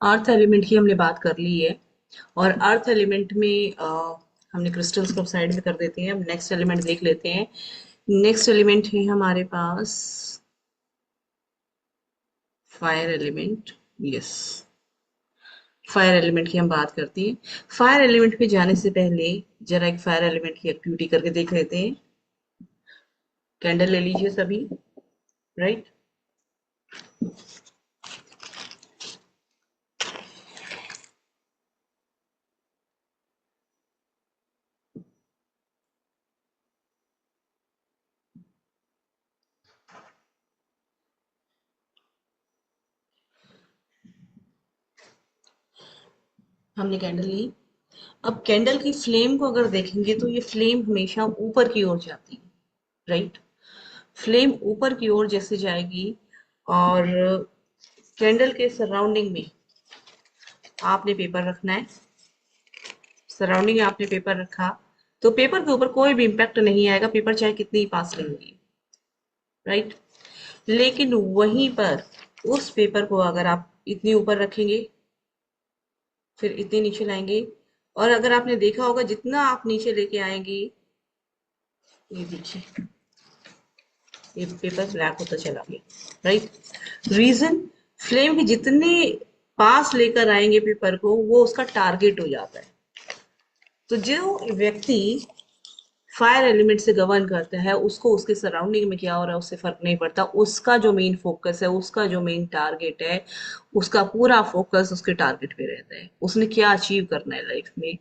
Earth element की हमने बात कर ली है। और अर्थ एलिमेंट में हमने क्रिस्टल्स को साइड में कर देते हैं। अब नेक्स्ट एलिमेंट देख लेते हैं। नेक्स्ट एलिमेंट है हमारे पास fire element. Yes, fire element की हम बात करते हैं। फायर एलिमेंट पे जाने से पहले जरा एक फायर एलिमेंट की एक्टिविटी करके देख लेते हैं। कैंडल ले लीजिए सभी। राइट। हमने कैंडल ली। अब कैंडल की फ्लेम को अगर देखेंगे तो ये फ्लेम हमेशा ऊपर की ओर जाती है। राइट। फ्लेम ऊपर की ओर जैसे जाएगी और कैंडल के सराउंडिंग में आपने पेपर रखना है। सराउंडिंग में आपने पेपर रखा तो पेपर के ऊपर कोई भी इम्पैक्ट नहीं आएगा, पेपर चाहे कितनी ही पास रहेगी। राइट। लेकिन वहीं पर उस पेपर को अगर आप इतनी ऊपर रखेंगे, फिर इतने नीचे लाएंगे, और अगर आपने देखा होगा जितना आप नीचे लेके आएंगे, ये देखिए, ये पेपर ब्लैक होता चला गया। राइट। रीजन, फ्लेम के जितने पास लेकर आएंगे पेपर को वो उसका टारगेट हो जाता है। तो जो व्यक्ति फायर एलिमेंट से गवर्न करता है उसको उसके सराउंडिंग में क्या हो रहा है उससे फर्क नहीं पड़ता। उसका जो मेन फोकस है, उसका जो मेन टारगेट है, उसका पूरा फोकस उसके टारगेट पे रहता है। उसने क्या अचीव करना है लाइफ में,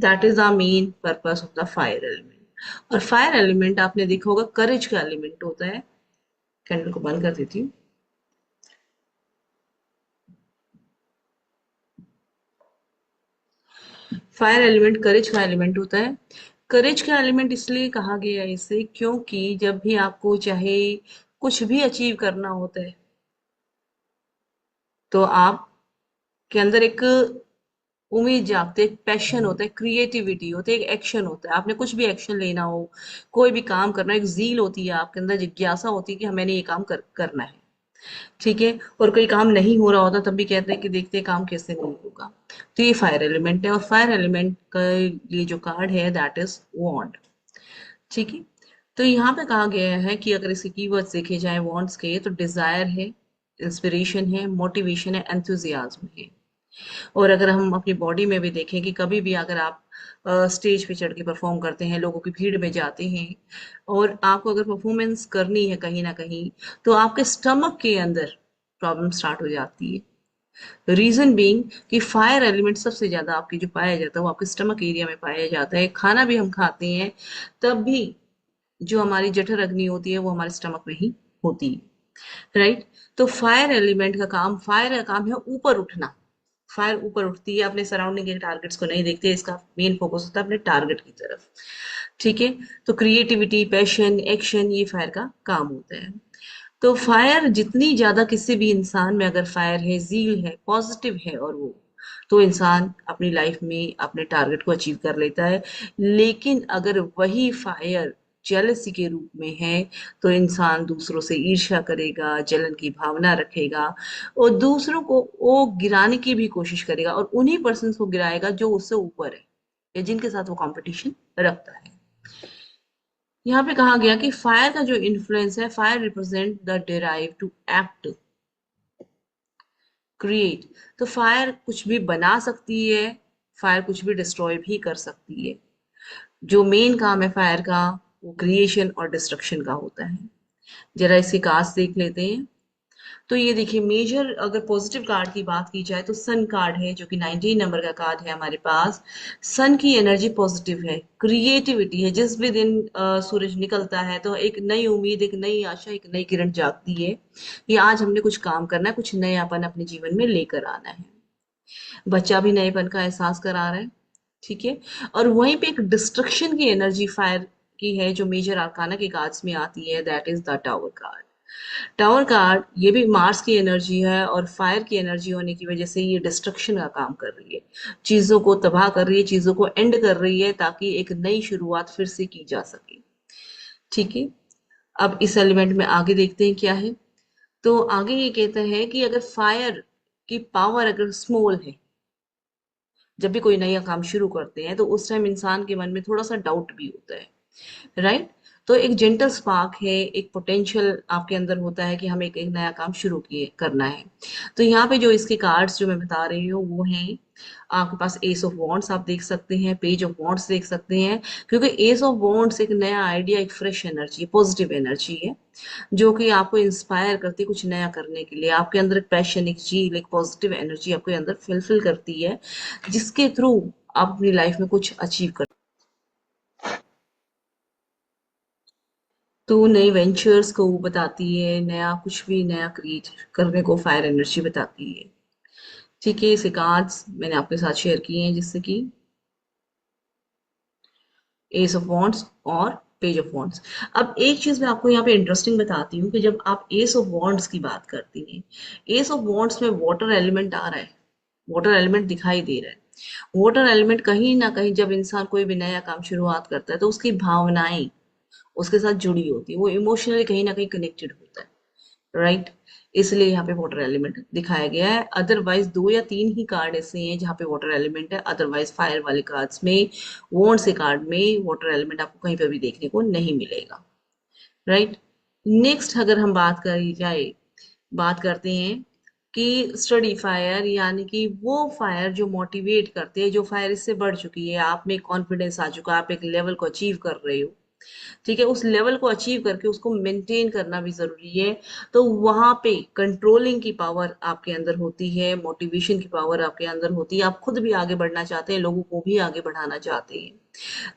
that is the main purpose of the fire element. और फायर एलिमेंट आपने देखा होगा करेज का एलिमेंट होता है। कैंडल को बंद कर देती हूँ। फायर एलिमेंट करेज का एलिमेंट होता है। करेज का एलिमेंट इसलिए कहा गया है इसे क्योंकि जब भी आपको चाहे कुछ भी अचीव करना होता है तो आप के अंदर एक उम्मीद जागती है, एक पैशन होता है, क्रिएटिविटी होती है, एक एक्शन होता है। आपने कुछ भी एक्शन लेना हो, कोई भी काम करना, एक जील होती है आपके अंदर, जिज्ञासा होती है कि मैंने ये काम करना है। ठीक है। और कोई काम नहीं हो रहा होता तब भी कहते हैं कि देखते हैं काम कैसे नहीं होगा। तो ये फायर एलिमेंट है। और फायर एलिमेंट का ये जो कार्ड है दैट इज वॉन्ड। ठीक है। तो यहाँ पे कहा गया है कि अगर इसके कीवर्ड्स देखे जाए वॉन्ड्स के, तो डिजायर है, इंस्पिरेशन है, मोटिवेशन है, एंथुजियाज्म है। और अगर हम अपनी बॉडी में भी देखें कि कभी भी अगर आप स्टेज पे चढ़ के परफॉर्म करते हैं, लोगों की भीड़ में जाते हैं, और आपको अगर परफॉर्मेंस करनी है कहीं ना कहीं, तो आपके स्टमक के अंदर प्रॉब्लम स्टार्ट हो जाती है। रीजन बीइंग कि फायर एलिमेंट सबसे ज्यादा आपके जो पाया जाता है वो आपके स्टमक एरिया में पाया जाता है। खाना भी हम खाते हैं तब भी जो हमारी जठर अग्नि होती है वो हमारे स्टमक में ही होती है। राइट। तो फायर एलिमेंट का काम, फायर का काम है ऊपर उठना। फायर ऊपर उठती है, अपने सराउंडिंग के टारगेट्स को नहीं देखती है, इसका मेन फोकस होता है अपने टारगेट की तरफ। ठीक है। तो क्रिएटिविटी, पैशन, एक्शन, ये फायर का काम होता है। तो फायर जितनी ज्यादा किसी भी इंसान में अगर फायर है, जील है, पॉजिटिव है, और वो तो इंसान अपनी लाइफ में अपने टारगेट को अचीव कर लेता है। लेकिन अगर वही फायर जेलसी के रूप में है तो इंसान दूसरों से ईर्ष्या करेगा, जलन की भावना रखेगा, और दूसरों को वो गिराने की भी कोशिश करेगा, और उन्हीं पर्सन को गिराएगा जो उससे ऊपर है या जिनके साथ वो कंपटीशन रखता है। यहाँ पे कहा गया कि फायर का जो इन्फ्लुएंस है, fire represent the drive to act, create. तो फायर कुछ भी बना सकती है, फायर कुछ भी डिस्ट्रॉय भी कर सकती है। जो मेन काम है फायर का वो क्रिएशन और डिस्ट्रक्शन का होता है। जरा इसके कास्ट देख लेते हैं। तो ये देखिए, मेजर अगर पॉजिटिव कार्ड की बात की जाए तो सन कार्ड है जो कि 19 नंबर का कार्ड है हमारे पास। सन की एनर्जी पॉजिटिव है, क्रिएटिविटी है। जिस भी दिन सूरज निकलता है तो एक नई उम्मीद, एक नई आशा, एक नई किरण जागती है कि आज हमने कुछ काम करना है, कुछ नयापन अपने जीवन में लेकर आना है। बच्चा भी नएपन का एहसास करा रहा है। ठीक है। और वहीं पे एक डिस्ट्रक्शन की एनर्जी फायर की है जो मेजर आर्काना के कार्ड्स में आती है, that is the tower card. Tower card ये भी मार्स की एनर्जी है, और फायर की एनर्जी होने की वजह से ये डिस्ट्रक्शन का काम कर रही है। चीजों को तबाह कर रही है, चीजों को एंड कर रही है ताकि एक नई शुरुआत फिर से की जा सके। ठीक है। अब इस एलिमेंट में आगे देखते हैं क्या है। तो आगे ये कहता है कि अगर फायर कि पावर अगर स्मॉल है, जब भी कोई नया काम शुरू करते हैं तो उस टाइम इंसान के मन में थोड़ा सा डाउट भी होता है, राइट। तो एक जेंटल स्पार्क है, एक पोटेंशियल आपके अंदर होता है कि हमें एक नया काम शुरू किए करना है। तो यहाँ पे जो इसके कार्ड्स जो मैं बता रही हूँ वो हैं, आपके पास एस ऑफ वॉन्ड्स आप देख सकते हैं, पेज ऑफ वॉन्ड्स देख सकते हैं। क्योंकि एस ऑफ वॉन्ड्स एक नया आइडिया, एक फ्रेश एनर्जी, पॉजिटिव एनर्जी है, जो कि आपको इंस्पायर करती है कुछ नया करने के लिए। आपके अंदर एक पैशन, एक जील, एक पॉजिटिव एनर्जी आपके अंदर फिलफिल करती है, जिसके थ्रू आप अपनी लाइफ में कुछ अचीव कर। तो नई वेंचर्स को वो बताती है, नया कुछ भी नया क्रिएट करने को फायर एनर्जी बताती है। ठीक है, इसे कार्ड्स मैंने आपके साथ शेयर किए हैं, जिससे कि एस ऑफ वॉन्ड्स और पेज ऑफ वॉन्ड्स। अब एक चीज मैं आपको यहाँ पे इंटरेस्टिंग बताती हूँ कि जब आप एस ऑफ वॉन्ड्स की बात करती हैं, एस ऑफ वॉन्ड्स में वाटर एलिमेंट आ रहा है, वाटर एलिमेंट दिखाई दे रहा है। वाटर एलिमेंट कहीं ना कहीं जब इंसान कोई भी नया काम शुरुआत करता है तो उसकी भावनाएं उसके साथ जुड़ी होती है, वो इमोशनली कहीं ना कहीं कनेक्टेड होता है, राइट। इसलिए यहाँ पे वाटर एलिमेंट दिखाया गया है। अदरवाइज दो या तीन ही कार्ड ऐसे हैं जहाँ पे वाटर एलिमेंट है, अदरवाइज फायर वाले कार्ड्स में, वॉन्ड से कार्ड में वाटर एलिमेंट आपको कहीं पे भी देखने को नहीं मिलेगा, राइट। नेक्स्ट अगर हम बात करी जाए, बात करते हैं कि स्टडी फायर, यानी कि वो फायर जो मोटिवेट करते हैं, जो फायर इससे बढ़ चुकी है, आप में कॉन्फिडेंस आ चुका है, आप एक लेवल को अचीव कर रहे हो, ठीक है, उस लेवल को अचीव करके उसको मेंटेन करना भी जरूरी है। तो वहां पे कंट्रोलिंग की पावर आपके अंदर होती है, मोटिवेशन की पावर आपके अंदर होती है, आप खुद भी आगे बढ़ना चाहते हैं, लोगों को भी आगे बढ़ाना चाहते हैं।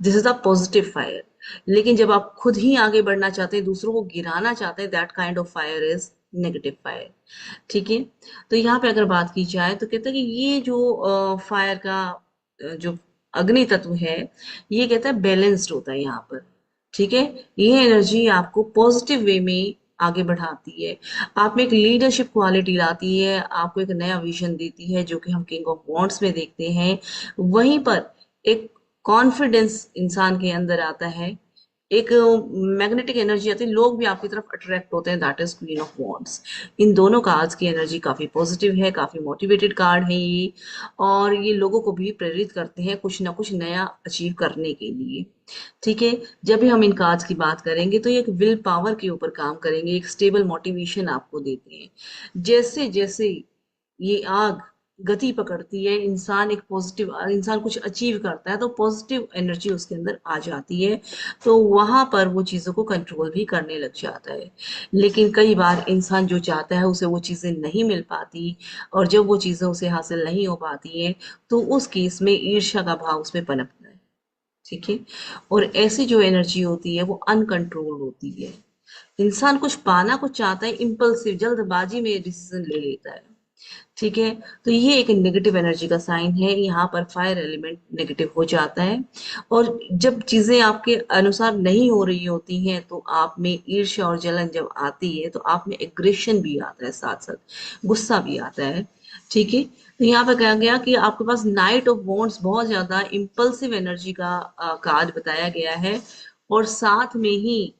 This is a positive fire. लेकिन जब आप खुद ही आगे बढ़ना चाहते हैं, दूसरों को गिराना चाहते हैं, that kind of fire is negative fire. ठीक है। तो यहाँ पे अगर बात की जाए तो कहते हैं कि ये जो फायर का जो अग्नि तत्व है, ये कहता है बैलेंस्ड होता है यहाँ पर। ठीक है। ये एनर्जी आपको पॉजिटिव वे में आगे बढ़ाती है, आप में एक लीडरशिप क्वालिटी लाती है, आपको एक नया विजन देती है, जो कि हम किंग ऑफ वॉन्ड्स में देखते हैं। वहीं पर एक कॉन्फिडेंस इंसान के अंदर आता है, एक मैग्नेटिक एनर्जी आती है, लोग भी आपकी तरफ अट्रैक्ट होते हैं, that is queen of wands. इन दोनों कार्ड्स की एनर्जी काफी पॉजिटिव है, काफी मोटिवेटेड कार्ड है ये, और ये लोगों को भी प्रेरित करते हैं कुछ ना कुछ नया अचीव करने के लिए। ठीक है। जब भी हम इन कार्ड्स की बात करेंगे तो ये एक विल पावर के ऊपर काम करेंगे, एक स्टेबल मोटिवेशन आपको देते हैं। जैसे जैसे ये आग गति पकड़ती है, इंसान एक पॉजिटिव, इंसान कुछ अचीव करता है तो पॉजिटिव एनर्जी उसके अंदर आ जाती है, तो वहां पर वो चीजों को कंट्रोल भी करने लग जाता है। लेकिन कई बार इंसान जो चाहता है उसे वो चीजें नहीं मिल पाती, और जब वो चीजें उसे हासिल नहीं हो पाती हैं तो उस केस में ईर्ष्या का भाव उसमें पनपता है। ठीक है। और ऐसी जो एनर्जी होती है वो अनकंट्रोल होती है, इंसान कुछ पाना कुछ चाहता है, इम्पल्सिव जल्दबाजी में डिसीजन ले लेता है। ठीक है। तो ये एक नेगेटिव एनर्जी का साइन है, यहाँ पर फायर एलिमेंट नेगेटिव हो जाता है। और जब चीजें आपके अनुसार नहीं हो रही होती हैं तो आप में ईर्ष्या और जलन जब आती है तो आप में एग्रेशन भी आता है, साथ साथ गुस्सा भी आता है। ठीक है। तो यहाँ पे कहा गया कि आपके पास नाइट ऑफ वॉन्ड्स बहुत ज्यादा इम्पल्सिव एनर्जी का कार्ड बताया गया है, और साथ में ही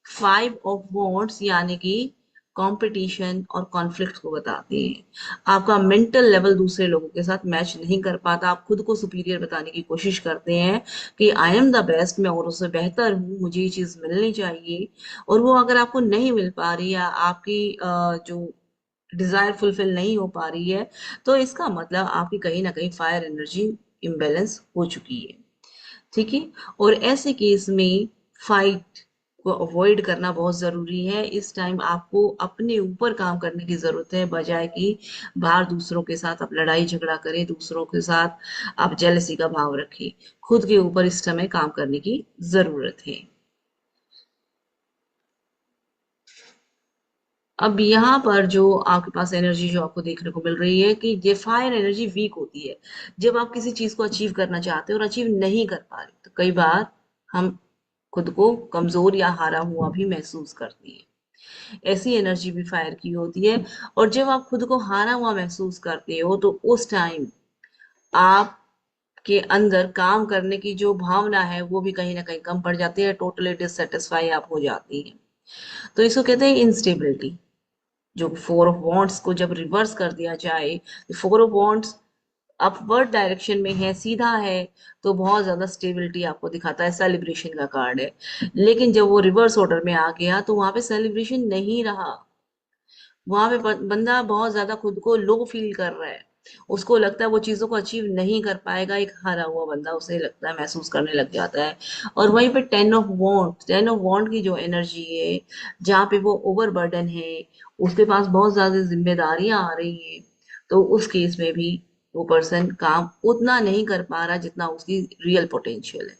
फाइव ऑफ वॉन्ड्स यानी कि कंपटीशन और कॉन्फ्लिक्ट को बताते हैं। आपका मेंटल लेवल दूसरे लोगों के साथ मैच नहीं कर पाता, आप खुद को सुपीरियर बताने की कोशिश करते हैं कि आई एम द बेस्ट, मैं औरों से बेहतर हूँ, मुझे ये चीज मिलनी चाहिए। और वो अगर आपको नहीं मिल पा रही है, आपकी जो डिजायर फुलफिल नहीं हो पा रही है, तो इसका मतलब आपकी कहीं ना कहीं फायर एनर्जी इम्बेलेंस हो चुकी है। ठीक है। और ऐसे केस में फाइट को अवॉइड करना बहुत जरूरी है। इस टाइम आपको अपने ऊपर काम करने की जरूरत है, बजाय कि बाहर दूसरों के साथ आप लड़ाई झगड़ा करें, दूसरों के साथ आप जेलसी का भाव रखें। खुद के ऊपर इस समय काम करने की जरूरत है। अब यहाँ पर जो आपके पास एनर्जी जो आपको देखने को मिल रही है कि ये फायर एनर्जी वीक होती है जब आप किसी चीज को अचीव करना चाहते हैं और अचीव नहीं कर पा रहे, तो कई बार हम खुद को कमजोर या हारा हुआ भी महसूस करते हैं। ऐसी एनर्जी भी फायर की होती है। और जब आप खुद को हारा हुआ महसूस करते हो तो उस टाइम आपके अंदर काम करने की जो भावना है वो भी कहीं ना कहीं कम पड़ जाती है, टोटली डिससेटिस्फाई आप हो जाती है। तो इसको कहते हैं इंस्टेबिलिटी। जो फोर ऑफ वॉन्ट्स को जब रिवर्स कर दिया जाए, four of wants upward direction में है, सीधा है, तो बहुत ज्यादा स्टेबिलिटी आपको दिखाता है, सेलिब्रेशन का कार्ड है। लेकिन जब वो रिवर्स ऑर्डर में आ गया तो वहां पे सेलिब्रेशन नहीं रहा। वहां पे बंदा बहुत ज्यादा खुद को लो फील कर रहा है, उसको लगता है वो चीजों को अचीव नहीं कर पाएगा, एक हारा हुआ बंदा उसे लगता है, महसूस करने लग जाता है। और वहीं पे टेन ऑफ वॉन्ट की जो एनर्जी है, जहाँ पे वो ओवरबर्डन है, उसके पास बहुत ज्यादा जिम्मेदारियां आ रही हैं, तो उस केस में भी वो पर्सन काम उतना नहीं कर पा रहा जितना उसकी रियल पोटेंशियल है।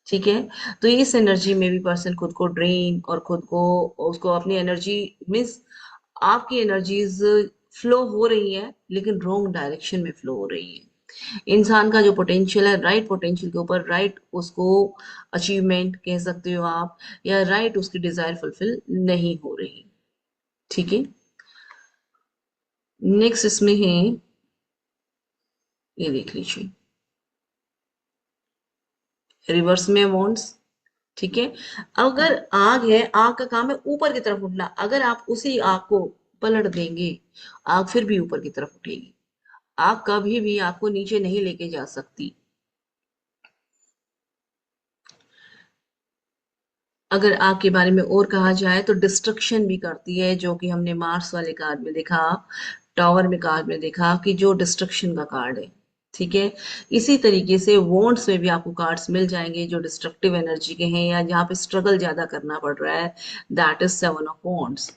ठीक है। तो इस एनर्जी में भी पर्सन खुद को ड्रेन और खुद को, उसको अपनी एनर्जी मीन्स आपकी एनर्जीज फ्लो हो रही है लेकिन रॉन्ग डायरेक्शन में फ्लो हो रही है। इंसान का जो पोटेंशियल है, राइट पोटेंशियल के ऊपर राइट उसको अचीवमेंट कह सकते हो आप, या राइट उसकी डिजायर फुलफिल नहीं हो रही। ठीक है। नेक्स्ट इसमें है, ये देख लीजिए, रिवर्स में वांट्स। ठीक है। अगर आग है, आग का काम है ऊपर की तरफ उठना, अगर आप उसी आग को पलट देंगे, आग फिर भी ऊपर की तरफ उठेगी। आग कभी भी आपको नीचे नहीं लेके जा सकती। अगर आग के बारे में और कहा जाए तो डिस्ट्रक्शन भी करती है, जो कि हमने मार्स वाले कार्ड में देखा, टावर में कार्ड में देखा कि जो डिस्ट्रक्शन का कार्ड है। ठीक है। इसी तरीके से वॉन्ट्स में भी आपको कार्ड्स मिल जाएंगे जो डिस्ट्रक्टिव एनर्जी के हैं, या जहाँ पे स्ट्रगल ज्यादा करना पड़ रहा है, that is seven of wants.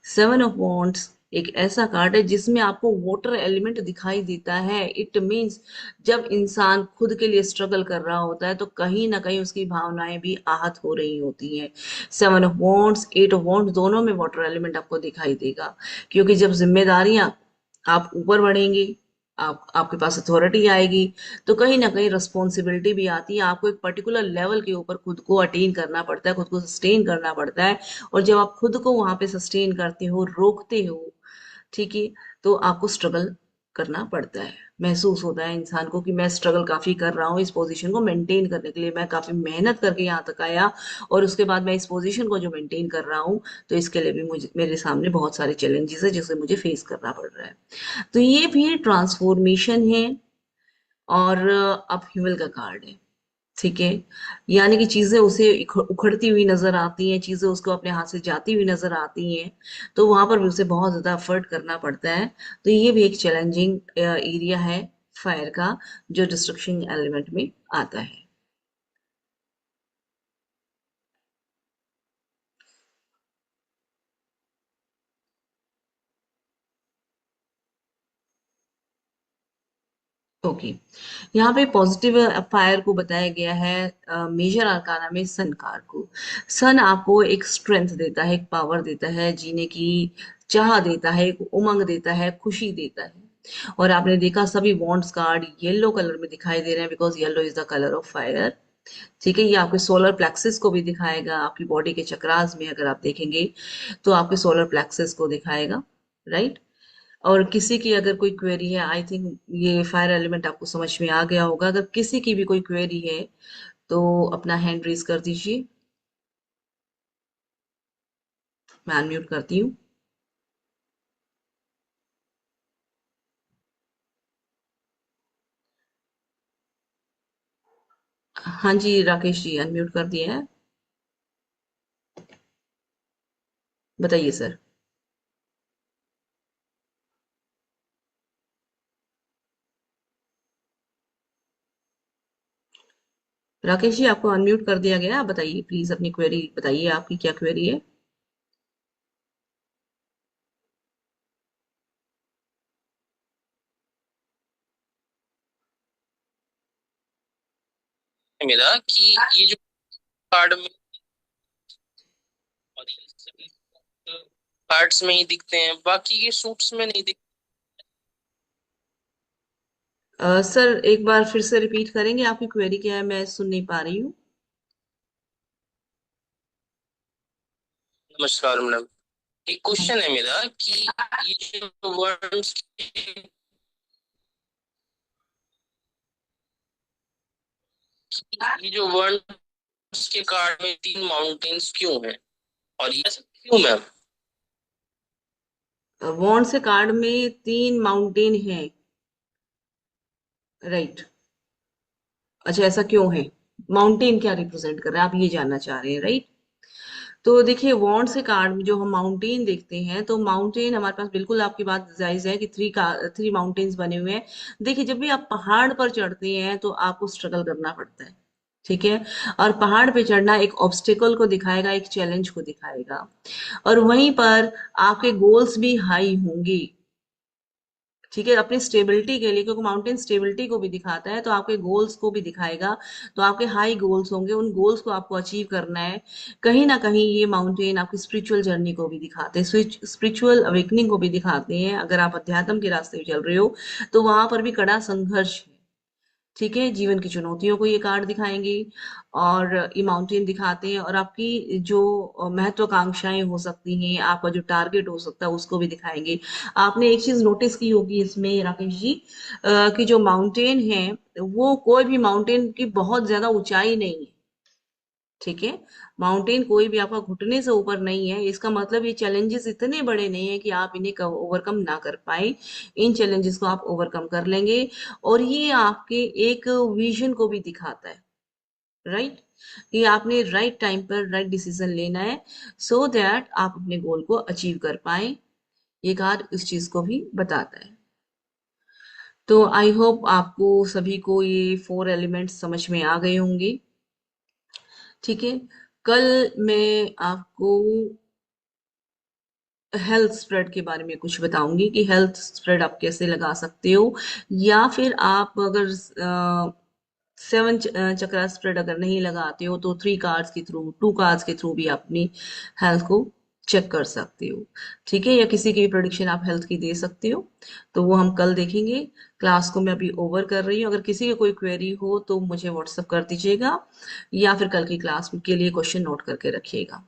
Seven of wants एक ऐसा कार्ड है जिसमें आपको वाटर एलिमेंट दिखाई देता है। इट मीन्स जब इंसान खुद के लिए स्ट्रगल कर रहा होता है तो कहीं ना कहीं उसकी भावनाएं भी आहत हो रही होती हैं। Seven of wants, eight of wants दोनों में वाटर एलिमेंट आपको दिखाई देगा, क्योंकि जब जिम्मेदारियां आप ऊपर बढ़ेंगे, आप आपके पास अथॉरिटी आएगी, तो कहीं ना कहीं रिस्पॉन्सिबिलिटी भी आती है। आपको एक पर्टिकुलर लेवल के ऊपर खुद को अटेन करना पड़ता है, खुद को सस्टेन करना पड़ता है। और जब आप खुद को वहां पे सस्टेन करते हो, रोकते हो, ठीक है, तो आपको स्ट्रगल करना पड़ता है। महसूस होता है इंसान को कि मैं स्ट्रगल काफी कर रहा हूँ इस पोजीशन को मेंटेन करने के लिए, मैं काफी मेहनत करके यहाँ तक आया, और उसके बाद मैं इस पोजीशन को जो मेंटेन कर रहा हूँ, तो इसके लिए भी मुझे, मेरे सामने बहुत सारे चैलेंजेस है जिसे मुझे फेस करना पड़ रहा है। तो ये भी ट्रांसफॉर्मेशन है, और अपहीवल का कार्ड है। ठीक है। यानी कि चीजें उसे उखड़ती हुई नजर आती हैं, चीजें उसको अपने हाथ से जाती हुई नजर आती हैं, तो वहां पर भी उसे बहुत ज्यादा एफर्ट करना पड़ता है। तो ये भी एक चैलेंजिंग एरिया है फायर का, जो डिस्ट्रक्शन एलिमेंट में आता है। ओके। यहाँ पे पॉजिटिव फायर को बताया गया है मेजर आर्काना में सन कार्ड को। सन आपको एक स्ट्रेंथ देता है, एक पावर देता है, जीने की चाह देता है, एक उमंग देता है, खुशी देता है। और आपने देखा सभी वॉन्ट्स कार्ड येलो कलर में दिखाई दे रहे हैं, because yellow is the colour of fire. ठीक है। ये आपके सोलर प्लेक्सिस को भी दिखाएगा, आपकी बॉडी के चक्रास में अगर आप देखेंगे तो आपके सोलर प्लेक्सिस को दिखाएगा। राइट। और किसी की अगर कोई क्वेरी है, आई थिंक ये फायर एलिमेंट आपको समझ में आ गया होगा, अगर किसी की भी कोई क्वेरी है तो अपना हैंड रेज कर दीजिए, मैं अनम्यूट करती हूँ। हाँ जी, राकेश जी अनम्यूट कर दिया है, बताइए सर। राकेश जी आपको अनम्यूट कर दिया गया, आप बताइए प्लीज, अपनी क्वेरी बताइए, आपकी क्या क्वेरी है। मेरा कि ये जो कार्ड में कार्ड्स में ही दिखते हैं, बाकी के सूट्स में नहीं दिखते। सर एक बार फिर से रिपीट करेंगे, आपकी क्वेरी क्या है, मैं सुन नहीं पा रही हूँ। नमस्कार मैडम, एक क्वेश्चन है मेरा कि ये जो वर्ड्स ये जो वर्ड्स के कार्ड में तीन माउंटेन्स क्यों हैं, और ये क्यों मैम? वॉन्ड से कार्ड में 3 माउंटेन हैं, राइट। अच्छा, ऐसा क्यों है? माउंटेन क्या रिप्रेजेंट कर रहा है, आप ये जानना चाह रहे हैं, राइट। तो देखिए, वॉन्ड से कार्ड में जो हम माउंटेन देखते हैं, तो माउंटेन हमारे पास, बिल्कुल आपकी बात जायज है कि 3 माउंटेन्स बने हुए हैं। देखिए, जब भी आप पहाड़ पर चढ़ते हैं तो आपको स्ट्रगल करना पड़ता है, ठीक है। और पहाड़ पे चढ़ना एक ऑब्स्टेकल को दिखाएगा, एक चैलेंज को दिखाएगा। और वहीं पर आपके गोल्स भी हाई होंगे, ठीक है, अपनी स्टेबिलिटी के लिए, क्योंकि माउंटेन स्टेबिलिटी को भी दिखाता है, तो आपके गोल्स को भी दिखाएगा। तो आपके हाई गोल्स होंगे, उन गोल्स को आपको अचीव करना है। कहीं ना कहीं ये माउंटेन आपकी स्पिरिचुअल जर्नी को भी दिखाते हैं, स्पिरिचुअल अवेकनिंग को भी दिखाते हैं। अगर आप अध्यात्म के रास्ते पे चल रहे हो तो वहां पर भी कड़ा संघर्ष है, ठीक है। जीवन की चुनौतियों को ये कार्ड दिखाएंगे, और ये माउंटेन दिखाते हैं, और आपकी जो महत्वाकांक्षाएं हो सकती हैं, आपका जो टारगेट हो सकता है, उसको भी दिखाएंगे। आपने एक चीज नोटिस की होगी इसमें राकेश जी, कि जो माउंटेन है, वो कोई भी माउंटेन की बहुत ज्यादा ऊंचाई नहीं है, ठीक है। माउंटेन कोई भी आपका घुटने से ऊपर नहीं है। इसका मतलब ये चैलेंजेस इतने बड़े नहीं है कि आप इन्हें ओवरकम ना कर पाए। इन चैलेंजेस को आप ओवरकम कर लेंगे। और ये आपके एक विजन को भी दिखाता है, राइट। कि आपने राइट टाइम पर राइट डिसीजन लेना है, सो दैट आप अपने गोल को अचीव कर पाए। ये कार्ड इस चीज को भी बताता है। तो आई होप आपको सभी को ये 4 एलिमेंट्स समझ में आ गए होंगे, ठीक है। कल मैं आपको हेल्थ स्प्रेड के बारे में कुछ बताऊंगी कि हेल्थ स्प्रेड आप कैसे लगा सकते हो। या फिर आप अगर 7 चक्रा स्प्रेड अगर नहीं लगाते हो, तो 3 कार्ड्स के थ्रू, 2 कार्ड्स के थ्रू भी अपनी हेल्थ को चेक कर सकते हो, ठीक है। या किसी की भी प्रोडिक्शन आप हेल्थ की दे सकते हो। तो वो हम कल देखेंगे। क्लास को मैं अभी ओवर कर रही हूँ। अगर किसी की कोई क्वेरी हो तो मुझे व्हाट्सअप कर दीजिएगा, या फिर कल की क्लास के लिए क्वेश्चन नोट करके रखिएगा।